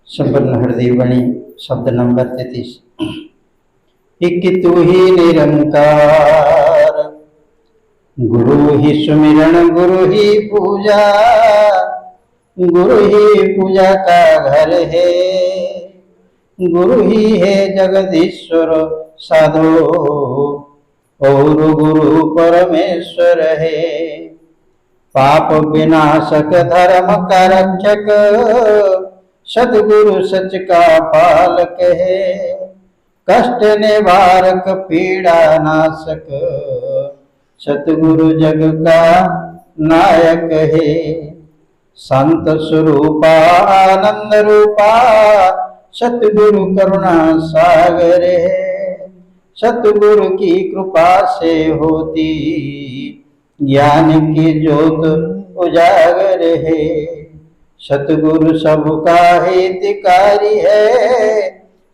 संपन्न हृदय वाणी शब्द नंबर 33। एक तू ही निरंकार, गुरु ही सुमिरन, गुरु ही पूजा, गुरु ही पूजा का घर है, गुरु ही है जगदीश्वर साधो और गुरु परमेश्वर है। पाप विनाशक धर्म का रक्षक, सदगुरु सच का पालक है। कष्ट निवारक पीड़ा नाशक, सतगुरु जग का नायक है। संत स्वरूपा आनंद रूपा, सतगुरु करुणा सागर है। सतगुरु की कृपा से होती ज्ञान की ज्योत उजागर है। सतगुरु सबका हितकारी है,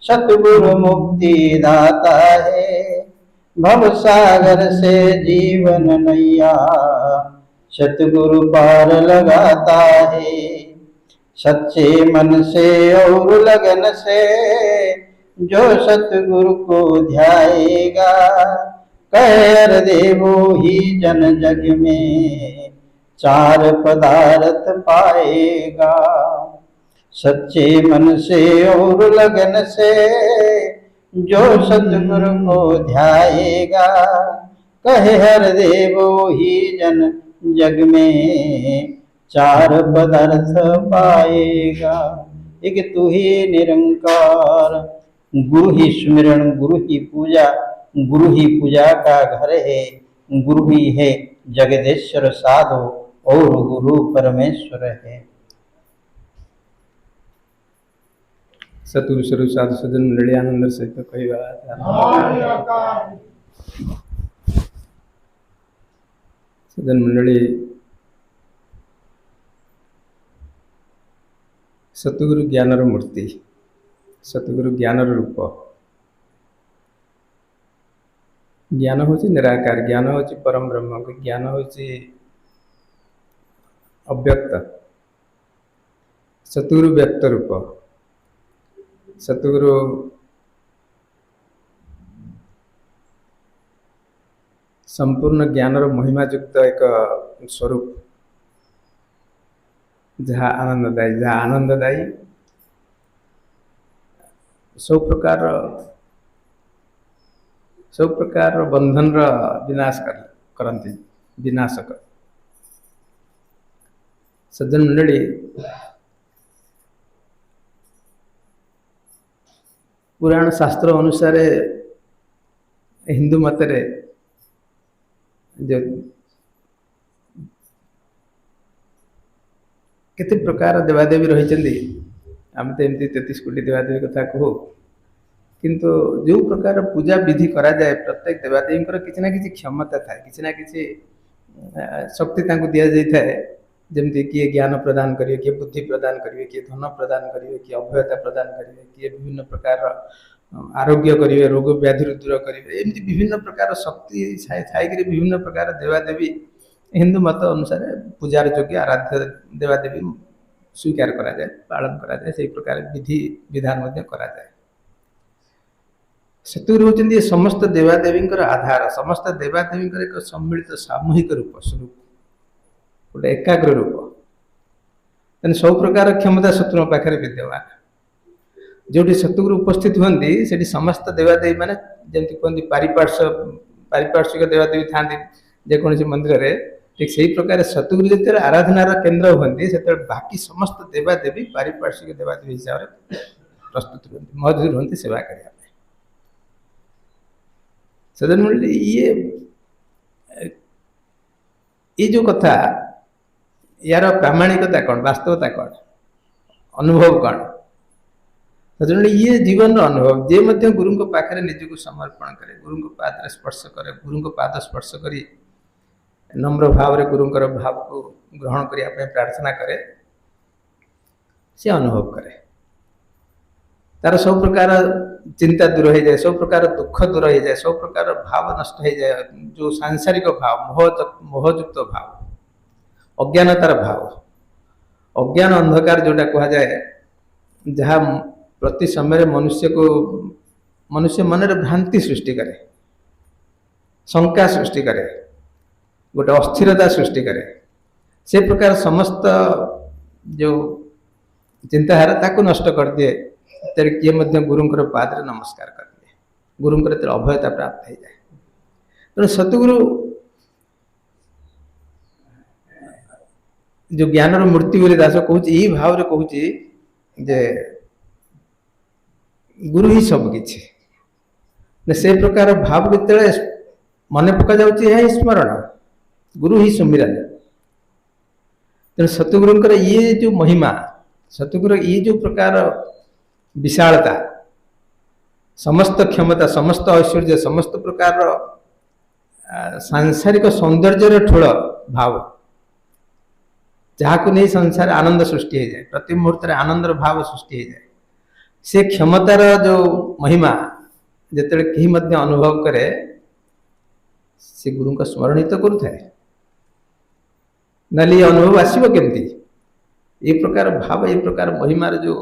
सतगुरु मुक्ति दाता है। भव सागर से जीवन नैया, सतगुरु पार लगाता है। सच्चे मन से और लगन से जो सतगुरु को ध्याएगा, कह देवो ही जन जग में चार पदार्थ पाएगा। सच्चे मन से और लगन से जो सतगुरु को ध्याएगा, कहे हर देवो ही जन जग में चार पदार्थ पाएगा। एक तू ही निरंकार, गुरु ही सुमिरन, गुरु ही पूजा, गुरु ही पूजा का घर है, गुरु ही है जगदीश्वर साधो और गुरु परमेश्वर है। सतगुरु स्वरूप साधु सज्जन मंडली आनंद सहित कहवा सज्जन मंडली सतगुरु ज्ञानर मूर्ति, सतगुरु ज्ञानर रूप। ज्ञान हूँ निराकार, ज्ञान हूँ परम ब्रह्म, ज्ञान हूँ अव्यक्त। सतगुरु व्यक्त रूप। सतगुरु संपूर्ण ज्ञानर महिमायुक्त एक स्वरूप, जहाँ आनंददायी, जहाँ आनंददायी सब प्रकार बंधन विनाश करती, विनाशक। सज्जन मंडली पुराण शास्त्र अनुसार हिंदू मतरे जो केते प्रकार देवादेवी रही, आम तो एमती 33 कोटी देवादेवी कथा कहू, किंतु जो प्रकार पूजा विधि करा जाए, प्रत्येक देवादेवी किसी ना किसी क्षमता थाए, किसी ना किसी शक्ति दि जाए। जमती किए ज्ञान प्रदान करिए, किए बुद्धि प्रदान करिए, किए धन प्रदान करिए, किए अभयता प्रदान करिए, किए विभिन्न प्रकार आरोग्य करिए, रोग व्याधि दूर करिए। एमती विभिन्न प्रकार शक्ति थाई विभिन्न प्रकार देवादेवी हिंदू मत अनुसार पूजार योग्य आराध्य देवादेवी स्वीकार करा जाए, पालन करा जाए, से प्रकार विधि विधान करा जाए। सतगुरु होती समस्त देवादेवी आधार, समस्त देवादेवी एक सम्मिलित सामूहिक रूप, स्वरूप, गोटे एकाग्र रूप। तेना सब प्रकार क्षमता सतगुरु पाखे विद्यमान। जो सतगुरु उपस्थित होती से समस्त देवादेवी माने जमी कहते पारिपार्श्विक देवादेवी था जेकोसी मंदिर में, ठीक से प्रकार सतगुरु जो आराधनार केन्द्र होती से बाकी समस्त देवादेवी पारिपार्श्विक देवादेवी हिसाब से प्रस्तुत होती, मौजूद होती सेवा करने। सज्जन मंडली ये जो कथा, यार प्रामाणिकता कौन, वास्तवता कौन, अनुभव कौन? सज्जन ये जीवन अनुभव, जे मध्य गुरु को पाखरे निजक समर्पण करे, गुरु को पाद स्पर्श करे, गुरु को पाद स्पर्श करी नम्र भाव रे गुरु भाव को ग्रहण करने प्रार्थना करे, से अनुभव करे। तार सब प्रकार चिंता दूर हो जाए, सब प्रकार दुख दूर हो जाए, सब प्रकार भाव नष्ट हो जाए। जो सांसारिक भाव, मोहयुक्त भाव, अज्ञानतार भाव, अज्ञान अंधकार जोटा कह जाए, जहाँ प्रति समय मनुष्य मन भ्रांति सृष्टि करे, शंका सृष्टि करे, गोटे अस्थिरता सृष्टि करे, से प्रकार समस्त जो चिंताधारा ताको नष्ट कर दिए। तेरे किए मध्य गुरुंकर पादरे नमस्कार कर दिए, गुरुंकर तेरे अभयता प्राप्त हो जाए। तेणु सतगुरु जो ज्ञान मूर्ति बोली दास कहूँ यही भाव कहूँ जे गुरु ही सब किछि, से प्रकार भाव के मन पका जाए स्मरण, गुरु ही सुमिरन। तेणु सतगुरुंकर ये जो महिमा, सतगुरु ये जो प्रकार विशालता, समस्त क्षमता, समस्त ऐश्वर्य, समस्त प्रकार सांसारिक सौंदर्य ठोल भाव, जहाँ को नहीं संसार आनंद सृष्टि हो जाए, प्रति मुहूर्त आनंदर भाव सृष्टि हो जाए। से क्षमतार जो महिमा जिते कहीं मध्य अनुभव करे से गुरु का स्मरण ही तो करुए, ना अनुभव आसब केमती? ये प्रकार भाव, ये प्रकार महिमार जो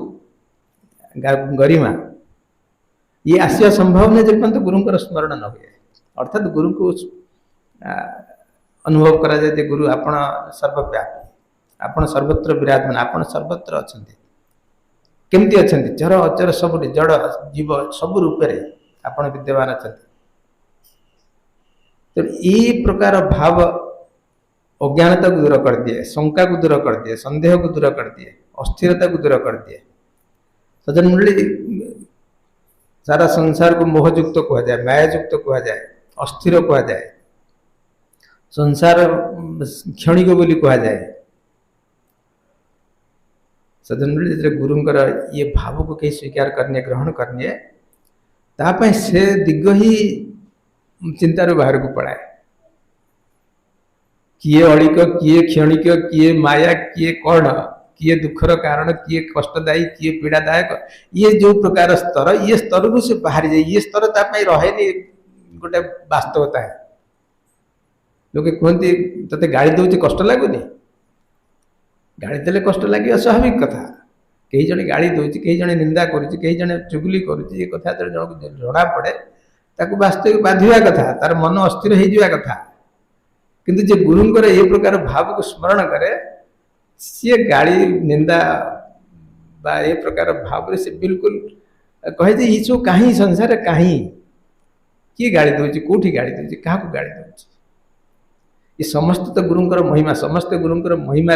गरिमा ये आसिया संभव नहीं जब तो गुरुंकर स्मरण न हुए। अर्थात गुरु को अनुभव करा जाए गुरु आपण सर्वव्यापी, आपण सर्वत्र विराजमान, आपण सर्वत्र अछंती। केमती अछंती? चर अचर सब जड़ जीव सब रूप में आपण विद्यमान अछंती। तो ये प्रकार भाव अज्ञानता को दूर कर दिए, शंका को दूर कर दिए, संदेह को दूर कर दिए, अस्थिरता को दूर कर दिए। सज्जन मंडली, सारा संसार को मोहयुक्त कहा जाए, मायायुक्त कहा जाए, अस्थिर कहा जाए, संसार क्षणिक बोली कहा जाए। सज्जन मंडली, गुरुंकर ये भाव को कहीं स्वीकार करने, ग्रहण करने, तापाई से दिग ही चिंतार बाहर को पड़ाए। किए अड़िक, किए क्षणिक, किए माया, किए कर्ण, किए दुखर कारण, किए कष्टदायी, किए पीड़ादायक, ये जो प्रकार स्तर, ये स्तर रू से बाहर जाए, ये स्तर रहे गोटे वास्तवता है। लोग कहते ते गाड़ी दौर कष्ट लगुनि? गाड़ी देले कष्ट लगे स्वाभाविक कथा। कई जने गाड़ी दौर, कई जने निंदा करुच्ची, कई जने चुगली करुच्ची, ये कथा जन जना पड़े ताकू वास्तविक बाधिया कथा, तार मन अस्थिर हो जावा कथा। किंतु जे गुरुंकर ये प्रकार भाव को स्मरण करे, सी गाड़ी निंदा बा ये प्रकार भाव से बिल्कुल कहे जे ये सब कहीं संसार कहीं किए गाड़ी दौर, कौटी गाड़ी दौर, क्या गाड़ी दौर, ये समस्त तो गुरुंकर महिमा, समस्त गुरुंकर महिमा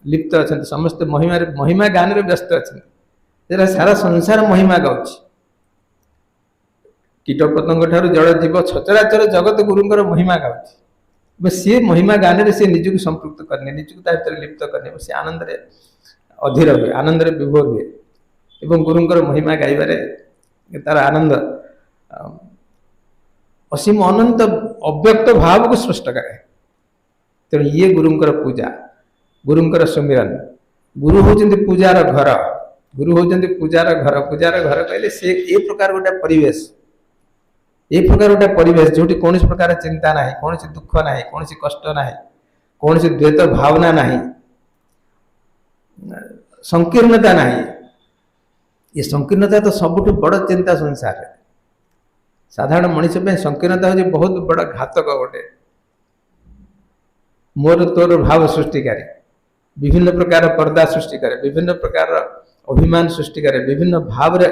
लिप्त अच्छा, समस्त महिमा गान रे व्यस्त अच्छा। सारा संसार महिमा गाँच, कीट पतंग ठार जड़ जीव सचराचर जगत गुरुंकर महिमा गाँच। सी महिमा गान रे सी निजक संपृक्त करने, निजक भर लिप्त करने, सी आनंद रे अधीर हुए, आनंद रे विभोर हुए एवं गुरुंकर महिमा गाइबारे तार आनंद असीम अनंत अव्यक्त भाव को स्पष्ट करे। तेणु ये गुरुंकर पूजा, गुरुंकर सुमिरन, गुरु होचंती पूजार घर, गुरु होचंती पूजार घर। पूजार घर कहले से ए प्रकार गोटे परिवेश, ए प्रकार गोटे परिवेश जोटी कौन प्रकार चिंता ना, कौन दुख ना, कौन कष्ट ना, कौन द्वैत भावना ना, संकीर्णता ना। ये संकीर्णता तो सबुठ बड़ चिंता संसार है। साधारण मनुष्य में संकीर्णता हो बहुत बड़ा घातक गोटे, मोर तोर भाव सृष्टिकारी, विभिन्न प्रकार पर्दा सृष्टि करे, विभिन्न प्रकार अभिमान सृष्टि करे, विभिन्न भाव रे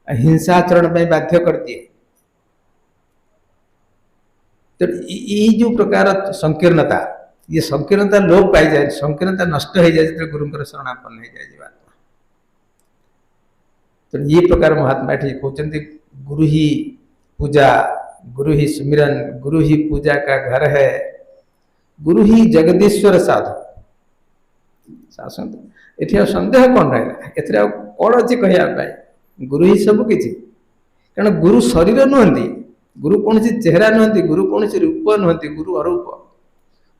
हिंसाचरण में बाध्य कर दिए। तो ये जो प्रकार संकीर्णता, ये संकीर्णता लोप पाई जाए, संकीर्णता नष्ट हो जाए, गुरुंकर शरणापन्न हो जाए जीवात्मा। तो ये प्रकार महात्मा कहते गुरु ही पूजा, गुरु ही सुमिरन, गुरु ही पूजा का घर है, गुरु ही जगदीश्वर साधु। ये सन्देह कौन रहा? ए कौन अच्छी कहवाई? गुरु ही सब किसी। कारण गुरु शरीर नुहति, गुरु कौन चेहरा नुहति, गुरु कौन रूप नुहति, गुरु अरूप,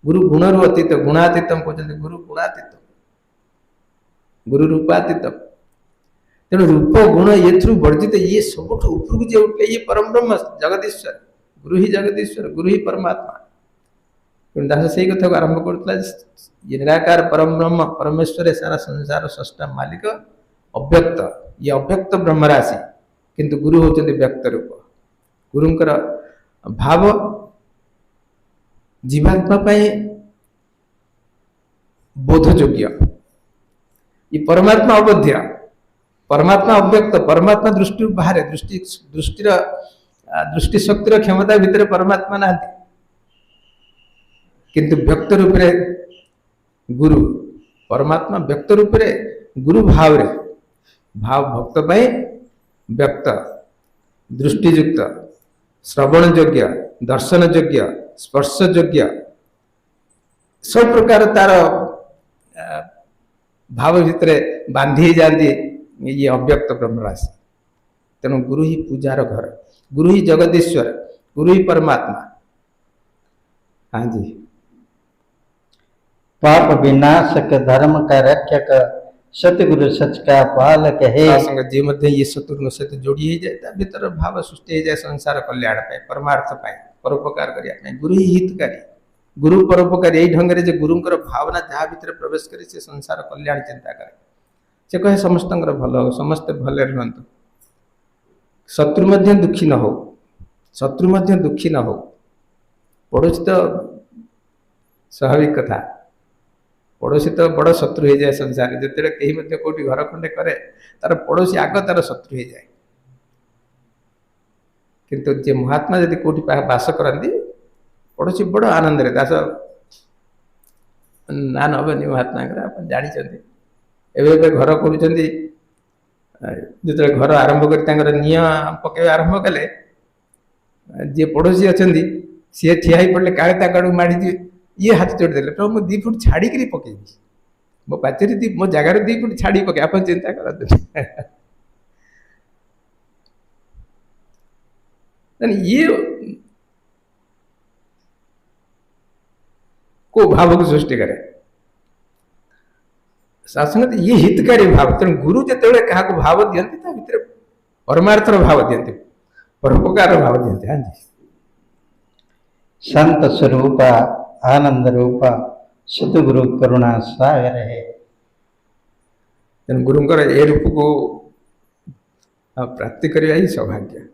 गुरु गुणरु अतीत, गुणातीतम कहते गुरु गुणातीत, गुरु रूपातीत। तेणु रूप गुण ये वर्जित, ये सब ऊपर जो उठे ये परम ब्रह्म जगदीश्वर, गुरु ही जगदीश्वर, गुरु ही परमात्मा। तेणु दास से कथा आरंभ करता, ये निराकार परम ब्रह्म परमेश्वर सारा संसार स्रष्टा मालिक अव्यक्त ये अव्यक्त ब्रह्म राशि किंतु गुरु होचंदी व्यक्त रूप गुरुंकर भाव जीवात्मा पाई बोध योग्य ये परमात्मा अबोध्य परमात्मा अव्यक्त परमात्मा दृष्टि बाहर दृष्टि दृष्टिर दृष्टि शक्तिर क्षमता भितर परमात्मा ना किंतु व्यक्त रूप रे गुरु परमात्मा व्यक्त रूप रे गुरु भाव रे भाव भक्त पाई व्यक्त दृष्टियुक्त श्रवण योग्य दर्शन योग्य स्पर्श योग्य सब प्रकार तार भाव भितर बांधी जाती ये अव्यक्त ब्रह्म राशि तेणु गुरु ही पूजार घर गुरु ही जगदीश्वर गुरु ही परमात्मा। हाँ जी पाप विनाशक धर्म का रक्षक सतगुरु सच का पालक है। जे मध्य ये शत्रु सहित जोड़ी ही जाए भीतर भाव सृष्टि जाए संसार कल्याण पाए परमार्थ पाए परोपकार करने गुरु ही हितकारी गुरु परोपकारी यही ढंग से गुरुंकर भावना जहाँ भीतर प्रवेश करे से संसार कल्याण चिंता करे से कहे समस्त भल हो समस्ते भले रुहतु शत्रु मध्य दुखी न हो शत्रु मध्य दुखी न हो पड़ोसी तो स्वाभाविक कथा पड़ोसी तो बड़ शत्रु हो जाए संसार जिते कहीं कौटी घर खंडे करे तार पड़ोसी आग तार शत्रु हो जाए किंतु जे महात्मा यदि कौटी बास करती पड़ोसी बड़ आनंद रे दास ना नबनी महात्मा आप जानते एवं घर करुँच जो घर आरंभ कर निया पकड़ आरंभ कले जी पड़ोसी अच्छा सी ठिया पड़े काले माड़ी ये हाथ जोड़देले प्रभु मु 2 फुट छाड़ी पकेबी मो पाचेरी मो जगार 2 फुट छाड़ी पके आप चिंता कर ये को भाव को सृष्टि करे शासन ये हितकारी भाव तेणु गुरु जिते क्या भाव दियंती ता भितर परमार्थर भाव दियंती परोपकार भाव दियंती। हाँ जी संत स्वरूप आनंद रूप सतगुरु करुणा सागर है तेणु गुरुंकर ए रूप को प्राप्ति करने ही सौभाग्य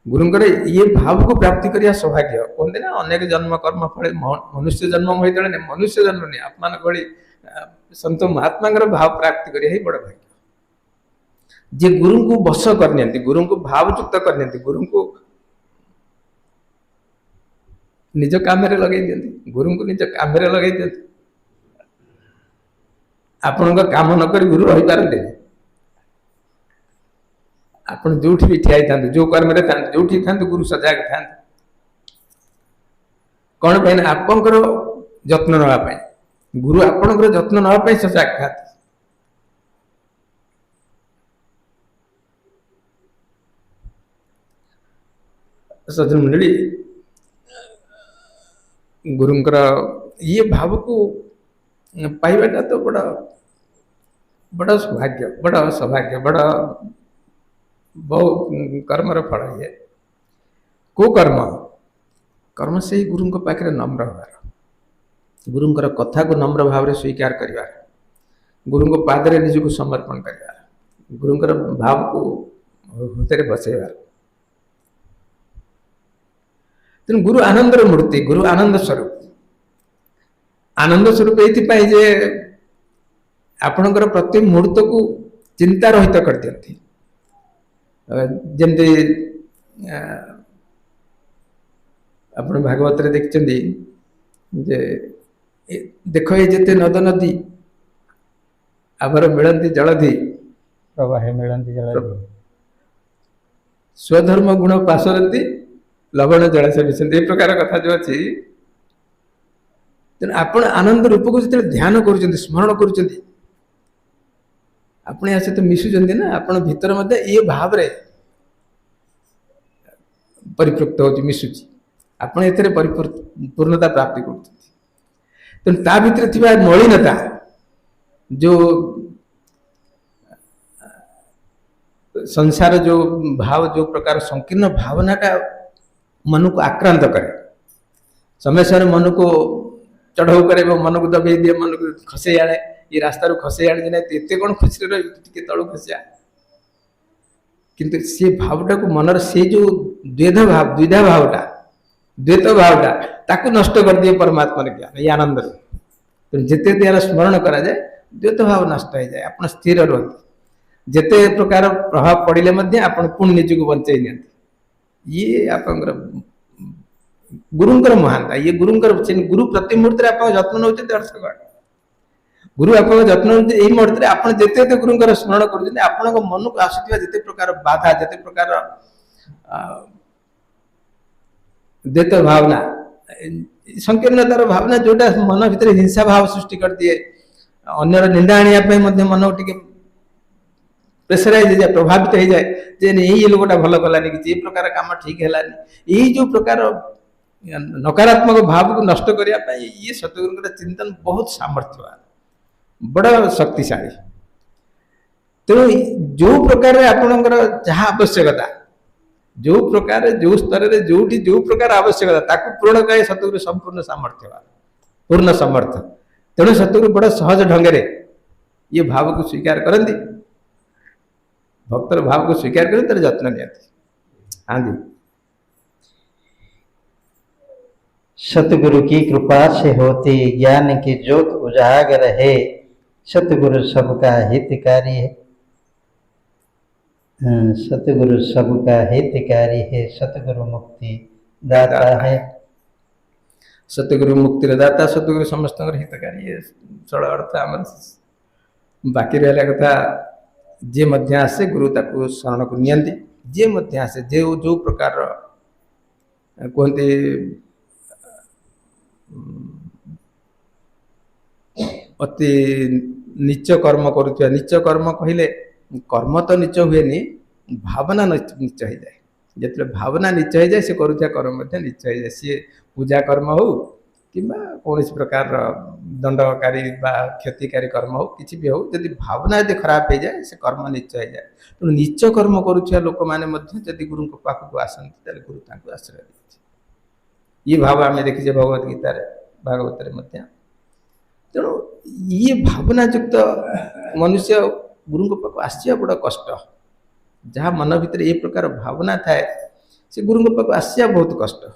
गुरुंकर ये भाव को प्राप्ति करिया सौभाग्य कहते ना अनेक जन्म कर्म फल मनुष्य जन्म होते मनुष्य जन्म नहीं आत्मा भली संत महात्मा भाव प्राप्ति करिया ही बड़ भाग्य जे गुरु को बस करनी गुरु को भावयुक्त करनी गुरु को निज काम लगे दिखती गुरु को निज काम लगे दिखती आपण काम नक गुरु रही पारते आप जो भी ठिया था जो कर्म था जो था गुरु सजाग था कौन पाई आपंकर जत्न नापी गुरु आपंकर जत्न नापी सजाग था सज्जन मंडली गुरुंकर ये भाव को पाइबाटा तो बड़ा बड़ा सौभाग्य बड़ा सौभाग्य बड़ा बहु कर्मर फल है को कर्म कर्म से ही गुरु पाखे नम्र होवार गुरुंकर कथा को नम्र भाव में स्वीकार करिवार गुरु को पादरे निजको समर्पण करिवार गुरुंकर भाव को हृदय बसैवार तेणु गुरु आनंदर मूर्ति गुरु आनंद स्वरूप ये आपणकर प्रति मुहूर्त को चिंता रहित कर दियंती जमती आपण भागवत रे देखचंदी जे देखो ये जते नद नदी आवर मिलंती जलधि प्रवाह मिलंती जलधि स्वधर्म गुण पासरती लवण जल से मिशंती ए प्रकार कथा जो अच्छी तेणु आपण आनंद रूप को जो ध्यान करुँच स्मरण करुँच अपने सहित मिशुंट ना आपण भीतर मध्य ये भाव रे परिपृक्त हो मिशुची आपण एथरे परिपूर्णता प्राप्ति कर तेणु ता भीतर थिबा मलिनता जो संसार जो भाव जो प्रकार संकीर्ण भावनाटा मन को आक्रांत करे समय समय मन को चढ़ाऊ करे मन को दबे दिए मन को खसे आए ये रास्तार खसई आने ना एत कौन खुशी रही तलू खसिया किंतु से भावटा को मनर से जो द्विधा भावटा द्वैत भावटा ताकू नष्ट कर दिए परमात्मा ज्ञान ये आनंद जिते यार स्मरण करा जाए द्वैत भाव नष्ट हो जाए आप स्थिर रुहति जिते प्रकार प्रभाव पड़े आप पुणी निज को बंचे नि ये आप गुरुंकर महानता ये गुरुंकर गुरु प्रति मुहूर्त आप जत्न नौ अर्थ कौन गुरु आप जत्न यही मुहूर्त आप जिते गुरुंकर स्मरण कर आपण मन को आसुवा जिते प्रकार बाधा जिते प्रकार द्वैत भावना संकीर्णतार भावना जोटा मन भीतर हिंसा भाव सृष्टि कर दिए अन्यर निंदा आने मन टे प्रेसराइज हो प्रभावित हो जाए जे ये लोकटा भल कलानी कि प्रकार काम ठीक है यही जो प्रकार नकारात्मक भाव को नष्ट करने ये सतगुरु चिंतन बहुत सामर्थ्यवान बड़ा शक्तिशाली तेणु जो प्रकार आपणकर जहाँ आवश्यकता जो प्रकार जो स्तर में जो प्रकार आवश्यकता ताकू पूर्ण करे सतगुरु संपूर्ण सामर्थ्यवान पूर्ण समर्थ तेणु सतगुरु बड़ा सहज ढंग से ये भाव को स्वीकार करती भक्तर भाव को स्वीकार करें तेरे जत्न नियंती हाँ जी सतगुरु की कृपा से होती ज्ञान की ज्योत उजागर है सतगुरु सबका हितकारी है सतगुरु सबका हितकारी है सतगुरु मुक्ति दाता है सतगुरु मुक्ति दाता सतगुरु समस्त हितकारी है सरल अर्थ आम बाकी रहा कथा जे मध्य आसे गुरु ताकू शरण को नियंती जे मध्य आसे जे जो प्रकार कहते अति नीच कर्म करुवा नीच कर्म कहले कर्म तो नीच हुए भावना नीच हो जाए जिते भावना नीच हो जाए से करुवा कर्म नीच हो जाए सी पूजा कर्म हो कि कौन प्रकार दंडकारी क्षतिकारी कर्म हो कि भी हो जदि भावना यदि खराब हो जाए से कर्म नीच हो जाए तो नीच कर्म करुवा लोक मैंने गुरु पाखक आसती गुरु आश्रय दे ये भाव आम देखीचे भगवत गीतार भागवत तेणु ये भावनायुक्त मनुष्य गुरु पाक आसिया बड़ा कष्ट जहाँ मन भीतर ये प्रकार भावना थाए से गुरु पाक आसिया बहुत कष्ट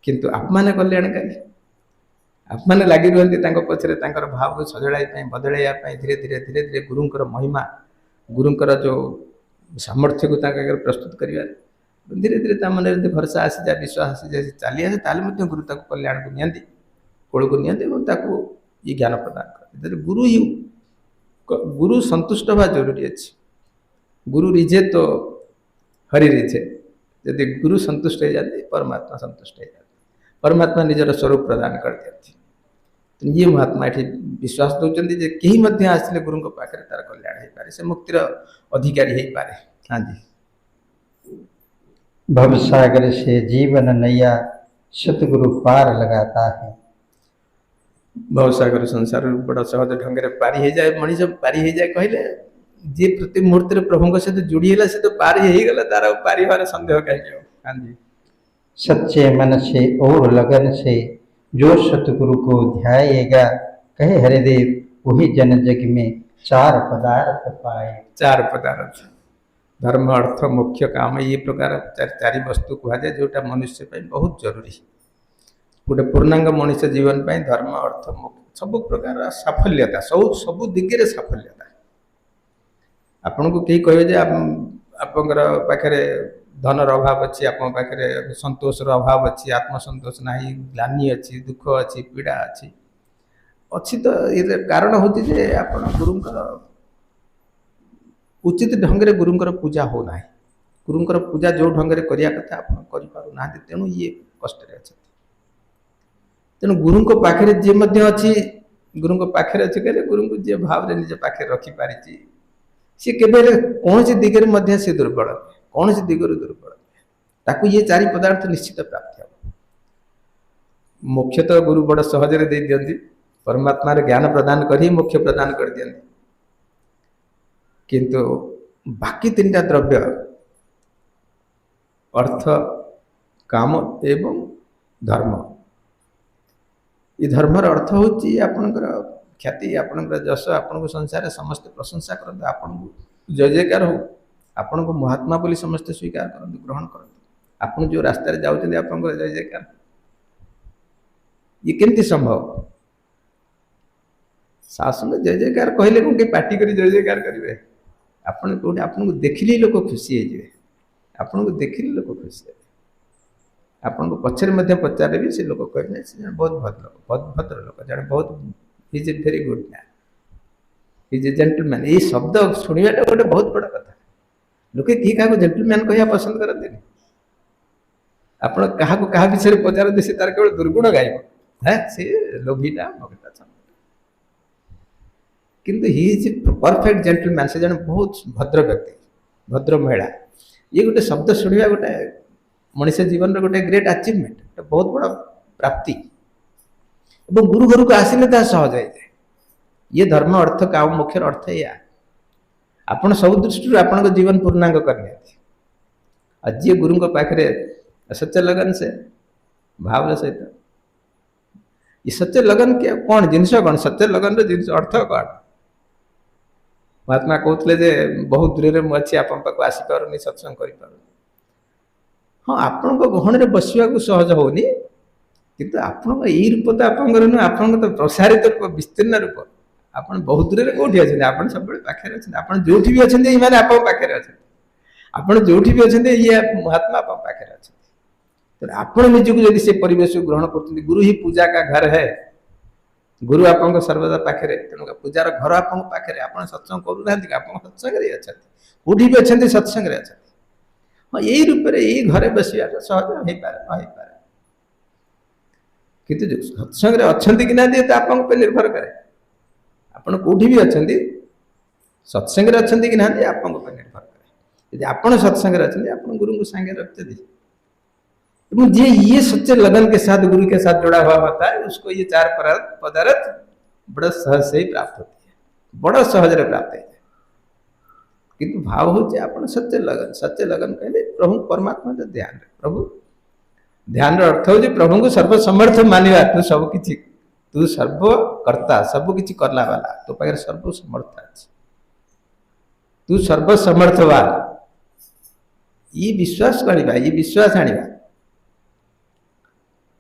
किंतु आप मैंने कल्याणकारी आप मैंने लगी रुहति पछरे भाव को सजड़ाई बदलैया धीरे धीरे धीरे धीरे गुरुंकर महिमा गुरुंकर जो सामर्थ्य को प्रस्तुत करिया धीरे धीरे मन भरोसा आसी जाए विश्वास आसी जाए चली आसे ताले गुरु ताको कल्याण को नियंती कोल को नियंती ये ज्ञान प्रदान कर गुरु ही गुरु संतुष्ट हवा जरूरी अच्छे गुरु रिझे तो हरि रिझे यदि गुरु संतुष्ट हो जाते परमात्मा संतुष्ट हो जाते परमात्मा निजर स्वरूप प्रदान कर दिया तो ये महात्मा ये विश्वास दौरान जे कहीं मध्य आसले गुरु पाखे तार कल्याण हो पारे से मुक्तिर अधिकारी हो पारे हाँ जी भवसागर से जीवन नैया सतगुरु पार लगाता है भवसागर संसार बड़ा सहज ढंग से पारी हो जाए मनीष पारी हो जाए कहले जी प्रति मुहूर्त प्रभु सहित जोड़ी है से तो पारी हो गला तार पारी बार संदेह कहीं हाँ जी सच्चे मन से और लगन से जो सतगुरु को ध्याएगा कहे हरिदेव वही जन जग में चार पदार्थ पाए चार पदार्थ धर्म अर्थ मुख्य काम ये प्रकार चारि वस्तु कहुए जोटा मनुष्य बहुत जरूरी गोटे पूर्णांग मनुष्य जीवन में धर्म अर्थ मुख्य सब प्रकार साफल्यता सब सब दिगरे साफल्यता आपन को कहीं कहे आपंकर पाखे धनर अभाव अच्छी आप पाखे संतोषर अभाव अच्छी आत्मसंतोष ना ग्लानि अच्छी दुख अच्छी पीड़ा अच्छी अच्छी तो ये कारण होती जे आप गुरुंकर उचित ढंग से गुरुंकर पूजा हो ना गुरुंकर पूजा जो ढंग से करिया कथा आप करूना तेणु ये कष्ट अच्छे तेणु गुरु पाखे जी अच्छी गुरु पाखे अच्छे कहले गुरु को जी भाव निज पाखे रखिपारी सी केवल कौन सी दिगरे से दुर्बल कौन सी दिगरु दुर्बल ताकू ये चारि पदार्थ निश्चित प्राप्त हो मुख्यतः गुरु बड़ सहजरे दे दियंती परमात्मा ज्ञान प्रदान कर मोक्ष प्रदान कर दियंती किंतु बाकी तीन द्रव्य अर्थ काम एवं धर्म ये धर्मर अर्थ होची आपनकर ख्याति आपणकर जश आपन संसार समस्त प्रशंसा करते आपन जय जयकार हो आपन को महात्मा बोली समस्त स्वीकार करते ग्रहण करते आपन जो रास्ता जाऊँ आप जय जयकार ये केमती संभव शासन जय जयकार कहले कौन पार्टी कर जय जयकार करेंगे आपन कौन आपन को देखिले लोक खुशी हो आपन को देखिले लोक खुशी हे आपन को पछरे पचारे भी से लोक कहले से बहुत भद्र लोक जड़े बहुत is a very good man is a gentleman ये शब्द शुणा गोटे बहुत बड़ा कथा लोके किए क्या जेंटलमैन कह पसंद करते आप क्या विषय पचारते से तार केवल दुर्गुण गायब है सी लोभीटा मगटा किंतु ही इज परफेक्ट जेंटलमैन से जन बहुत भद्र व्यक्ति भद्र महिला ये गोटे शब्द शुणा गोटे मनुष्य जीवन गोटे ग्रेट अचीवमेंट गोटे बहुत बड़ा प्राप्ति और गुरु घर को आसिले ता सहज है ये धर्म अर्थ काम मुख्य अर्थ या आपण सब दृष्टि आपण जीवन पूर्णांग करने आज ये गुरु पाखे सत्य लगन से भाव सहित ये सत्य लगन के कौन जिनस कौन सत्य लगन जिनस अर्थ कौन महात्मा कहते बहुत दूर में अच्छी आप आसीपार सत्संग कर हाँ आपण गहन में बसवा सहज होनी किंतु आपण यही रूप तो आप नुह आप तो प्रसारित रूप विस्तीर्ण रूप आप बहुत दूर कौटी अच्छे आप सब पाखे अच्छे आप जो भी अच्छा ये आप पाखे अच्छे आप जो भी अच्छा ये महात्मा आप पाखे अच्छे तो आपण निजक जब से परिवेश को ग्रहण कर गुरु ही पूजा का घर है गुरु आप सर्वदा पाखे तेणु पूजार घर आप पाखे आप सत्संग करूना आप सत्संग अच्छा कौटी भी अच्छा सत्संग अच्छा हाँ यही रूप में यही घरे बसवा सहज हो पारे किंतु जो सत्संग अच्छा कि ना तो आप निर्भर करे आपड़ कौटी भी अच्छा सत्संग अच्छा कि ना आप निर्भर करे यदि आप सत्संग अच्छा आप गुरु को सांगे रखते जी ये सच्चे लगन के साथ गुरु के साथ जुड़ा हुआ होता है उसको ये चार पदार्थ बड़ा सहज से ही प्राप्त होती है बड़ा सहज रे प्राप्त है किंतु भाव हो सत्य लगन कहले प्रभु परमात्मा जो ध्यान प्रभु ध्यान अर्थ हो प्रभु को सर्वसमर्थ मानवा तू सब किछि तू सर्वकर्ता सब किछि करला वाला तो पाखे सर्वसमर्थ अछि तू सर्वसमर्थवान ये विश्वास करवा ये विश्वास आनिबा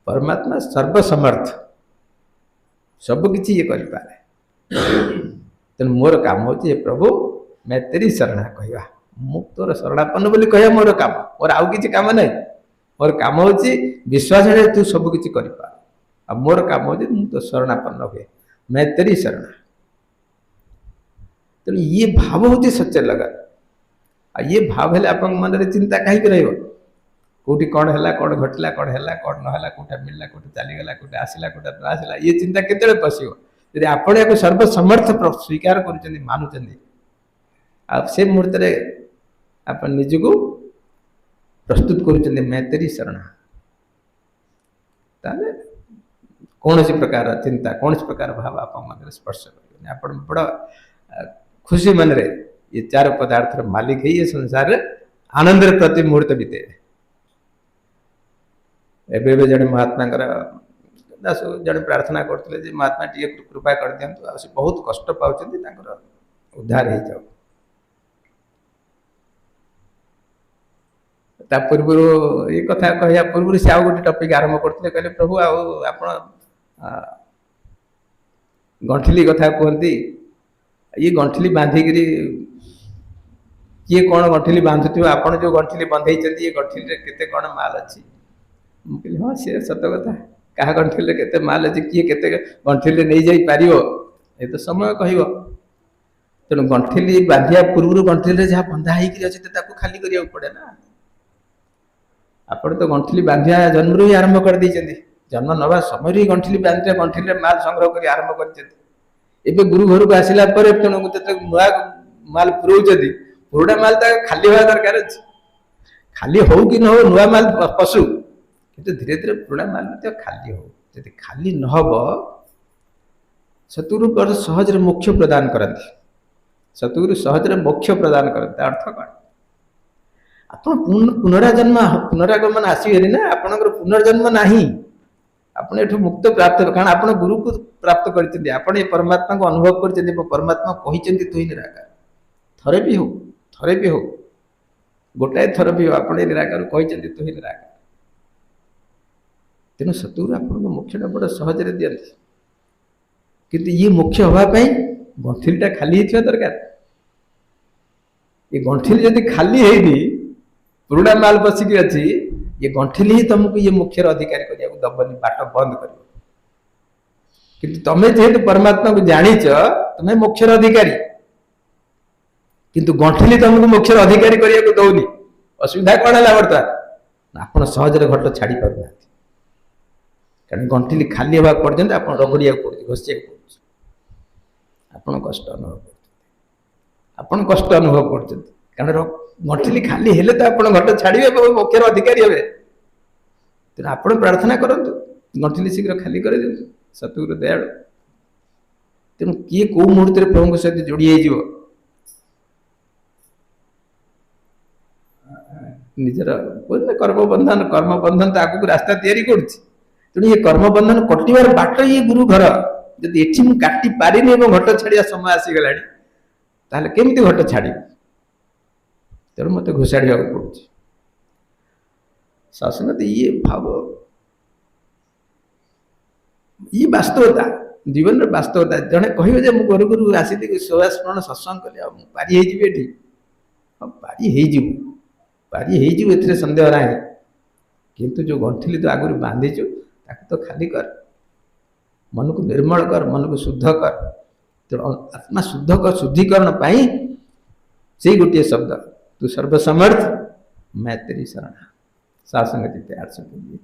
परमात्मा सर्वसमर्थ सब किछि ये करि पारे तेन मोर काम होछि प्रभु मैं तेरी शरणा कहवा मु तोर शरणापन्न बोली कहया मोर काम और आउ किछि काम नहीं मोर काम होछि विश्वास है तू सब किछि करि पा अब मोर काम होछि मु तो शरणापन्न हुए मैं तेरी शरणा तो ये भाव होछि सच्चे लगन आ ये भाव हेले आपन मन रे चिंता काहे के रहइबो कोठी कौन है कौन घटला कौन है कौन ना कोटा मिलला कोटा चलीगला कोटा आसला कोटा न आसला ये चिंता केते पशिव यदि आपण या सर्वसमर्थ स्वीकार कर मानुंट आप से मुहूर्त आप निजको प्रस्तुत कर मैं तेरी शरणा ताले कौन सी प्रकार चिंता कौन सी प्रकार भाव आप मन स्पर्श कर आप बड़ा खुशी मन रे ये चार पदार्थ मालिक है ये संसार आनंद प्रति मुहूर्त बीते एबे जड़े महात्मा दास जड़े प्रार्थना करते महात्मा टी कृपा कर दिंतु आ बहुत कष्ट पाँच उद्धार हो जाओ ता पूर्व ये कथा कहया पूर्व से आउ गोटे टॉपिक आरंभ करते कहले प्रभु आप गंठिली कथा कहती ये गंठिली बांधिकी किए कौन गंठिली बांधुव आप जो गंठिली बंधे ये गंठिली केते कौन माल अच्छी मुझे हाँ सी सत कथा क्या गंठिले केते माल अच्छे किए केते गंठिले नहीं जाई पारिबो ये तो समय कहिबो तेणु गंठिली बांधिया पूर्व गंठिले जहाँ बंधा होती खाली करिया पड़े ना आपण तो गंठिली बांधिया जन्म ही आरंभ कर देइछन्ती जन्म नवा समय ही गंठिली बांधिया गंठिले माल संग्रह कर आरंभ कर गुरु घर को आसला तेणु नुआ माल पुरौती पुरुड़ा माल तो खाली हवा दरकार अच्छे खाली हो कि न हो नुआ माल पशु किंतु धीरे धीरे पुराना माल खाली हो यदि खाली नहब सतगुरु बड़ सहज मोक्ष प्रदान करती सतगुरु सहज मोक्ष प्रदान करते अर्थ कौन आप पुनराजन्म पुनरागमन आसवे ना आपणकर पुनर्जन्म ना ଆପଣ ଏଠୁ ମୁକ୍ତ ପ୍ରାପ୍ତ ହେବେ, କାରଣ ଆପଣ ଗୁରୁକୁ ପ୍ରାପ୍ତ କରିଛନ୍ତି, ଆପଣ ଏ ପରମାତ୍ମାକୁ ଅନୁଭବ କରିଛନ୍ତି। ପରମାତ୍ମା କହିଛନ୍ତି ତୁ ହିଁ ନିରାକାର। ଥରେ ବି ହଉ, ଥରେ ବି ହଉ, ଗୋଟାଏ ଥର ବି ହଉ, ଆପଣ ଏ ନିରାକାର କହିଛନ୍ତି ତୁ ହିଁ ନିରାକାର। ତେଣୁ ସତଗୁରୁ ଆପଣଙ୍କ ମୋକ୍ଷଟା ବଡ଼ ସହଜରେ ଦିଅନ୍ତି। କିନ୍ତୁ ଇଏ ମୋକ୍ଷ ହେବା ପାଇଁ ଗଣ୍ଠିଲିଟା ଖାଲି ହେଇଥିବା ଦରକାର। ଏ ଗଣ୍ଠିଲି ଯଦି ଖାଲି ହେଇନି, ପୁରୁଣା ମାଲ ପଶିକି ଅଛି, ଏ ଗଣ୍ଠିଲି ହିଁ ତମକୁ ଇଏ ମୋକ୍ଷର ଅଧିକାରୀ କରିବାକୁ ଦବନି, ବାଟ ବନ୍ଦ କରିବ। କିନ୍ତୁ ତମେ ଯେହେତୁ ପରମାତ୍ମାକୁ ଜାଣିଛ, ତମେ ମୋକ୍ଷର ଅଧିକାରୀ, କିନ୍ତୁ ଗଣ୍ଠିଲି ତମକୁ ମୋକ୍ଷର ଅଧିକାରୀ କରିବାକୁ ଦଉନି। ଅସୁବିଧା କଣ ହେଲା ବର୍ତ୍ତମାନ? ଆପଣ ସହଜରେ ଘଟ ଛାଡି ପାରୁନାହାନ୍ତି, କାରଣ ଗଣ୍ଠିଲି ଖାଲି ହେବା ପର୍ଯ୍ୟନ୍ତ ଆପଣ ରଗଡ଼ିବାକୁ ପଡୁଛି, ଘଷିବାକୁ ପଡୁଛି। ଆପଣ କଷ୍ଟ ଅନୁଭବ କରୁଛନ୍ତି, ଆପଣ କଷ୍ଟ ଅନୁଭବ କରୁଛନ୍ତି, କାରଣ ଗଣ୍ଠିଲି ଖାଲି ହେଲେ ତ ଆପଣ ଘଟ ଛାଡ଼ିବେ ଏବଂ ମୋକ୍ଷର ଅଧିକାରୀ ହେବେ। ତେଣୁ ଆପଣ ପ୍ରାର୍ଥନା କରନ୍ତୁ, ଗଣ୍ଠିଲି ଶୀଘ୍ର ଖାଲି କରିଦିଅନ୍ତୁ, ସତଗୁରୁ ଦୟାଳୁ। ତେଣୁ କିଏ କୋଉ ମୁହୂର୍ତ୍ତରେ ପ୍ରଭୁଙ୍କ ସହିତ ଯୋଡ଼ି ହେଇଯିବ, ନିଜର କର୍ମବନ୍ଧନ ତ ଆଗକୁ ରାସ୍ତା ତିଆରି କରୁଛି। ତେଣୁ ଏ କର୍ମବନ୍ଧନ କଟିବାର ବାଟ ଇଏ ଗୁରୁ ଘର। ଯଦି ଏଠି ମୁଁ କାଟି ପାରିନି ଏବଂ ଘଟ ଛାଡ଼ିବା ସମୟ ଆସିଗଲାଣି, ତାହେଲେ କେମିତି ଘଟ ଛାଡ଼ିବି? ତେଣୁ ମତେ ଘୋଷାଡ଼ିବାକୁ ପଡୁଛି। ଶାସନ ଇଏ ଭାବ, ଇଏ ବାସ୍ତବତା, ଜୀବନର ବାସ୍ତବତା। ଜଣେ କହିବ ଯେ ମୁଁ ଘରକୁ ଆସିଲି ସ୍ମରଣ ସତ୍ସଙ୍ଗ କଲି, ଆଉ ମୁଁ ପାରି ହେଇଯିବି ଏଠି। ହଁ, ପାରି ହେଇଯିବୁ, ପାରି ହେଇଯିବୁ, ଏଥିରେ ସନ୍ଦେହ ନାହିଁ। କିନ୍ତୁ ଯୋଉ ଗଣ୍ଠିଲି ତୁ ଆଗରୁ ବାନ୍ଧିଛୁ, ତାକୁ ତ ଖାଲି କର, ମନକୁ ନିର୍ମଳ କର, ମନକୁ ଶୁଦ୍ଧ କର। ତେଣୁ ଆତ୍ମା ଶୁଦ୍ଧିକରଣ ପାଇଁ ସେଇ ଗୋଟିଏ ଶବ୍ଦ, ତୁ ସର୍ବସମର୍ଥ, मैं तेरी शरण। सासंग 800